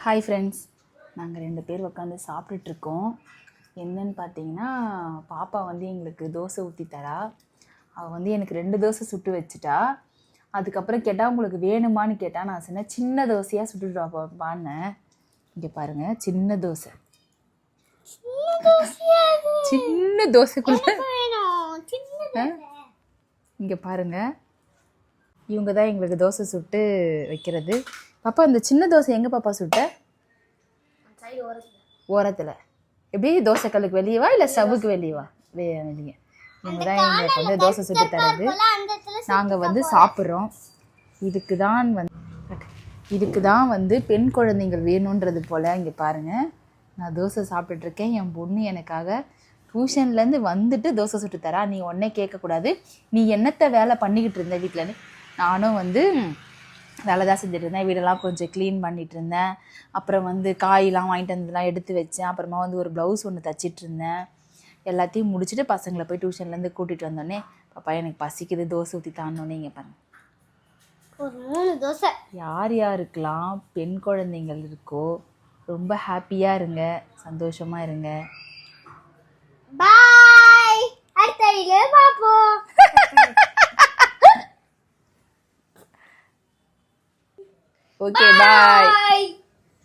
Hi friends, நாங்கள் 2 பேர் உட்காந்து சாப்பிட்டுட்ருக்கோம். என்னன்னு பார்த்தீங்கன்னா, பாப்பா வந்து எங்களுக்கு தோசை ஊற்றி தரா. அவள் வந்து எனக்கு 2 தோசை சுட்டு வச்சுட்டா. அதுக்கப்புறம் கேட்டால் உங்களுக்கு வேணுமான்னு கேட்டால் நான் சொன்னேன் சின்ன தோசையாக சுட்டுட்டு வாப்பான்னேன். இங்கே பாருங்கள், சின்ன தோசை, சின்ன தோசைக்குள்ள இங்கே பாருங்கள், இவங்க தான் எங்களுக்கு தோசை சுட்டு வைக்கிறது. பாப்பா, இந்த சின்ன தோசை எங்கே பாப்பா சுட்ட? ஓரத்தில். எப்படி தோசைக்கல்லுக்கு வெளியவா இல்லை ஸ்டவ்வுக்கு வெளியவா? வெளியே. இவங்க தான் எங்களுக்கு வந்து தோசை சுட்டு தரது. நாங்கள் வந்து சாப்பிட்றோம். இதுக்கு தான் வந்து பெண் குழந்தைங்கள் வேணுன்றது போல். இங்கே பாருங்கள், நான் தோசை சாப்பிட்டுட்ருக்கேன். என் பொண்ணு எனக்காக டியூஷன்லேருந்து வந்துட்டு தோசை சுட்டு தரா. நீ ஒன்றே கேட்கக்கூடாது, நீ என்னத்தை வேலை பண்ணிக்கிட்டு இருந்த வீட்டில்? நானும் வந்து வேலை தான் செஞ்சுட்டு இருந்தேன். வீடெல்லாம் கொஞ்சம் க்ளீன் பண்ணிகிட்டு இருந்தேன். அப்புறம் வந்து காயெலாம் வாங்கிட்டு வந்ததெல்லாம் எடுத்து வச்சேன். அப்புறமா வந்து ஒரு ப்ளவுஸ் ஒன்று தச்சிட்டு இருந்தேன். எல்லாத்தையும் முடிச்சுட்டு பசங்களை போய் டியூஷன்லேருந்து கூட்டிகிட்டு வந்தோடனே, பாப்பா எனக்கு பசிக்குது, தோசை ஊற்றி தானோன்னே. இங்கே பாருங்கள், ஒரு 3 தோசை. யார் யாருக்கெல்லாம் பெண் குழந்தைங்கள் இருக்கோ ரொம்ப ஹாப்பியாக இருங்க, சந்தோஷமாக இருங்க. பாய், அடுத்த வீடியோல பார்ப்போம். ஓகே, பாய்.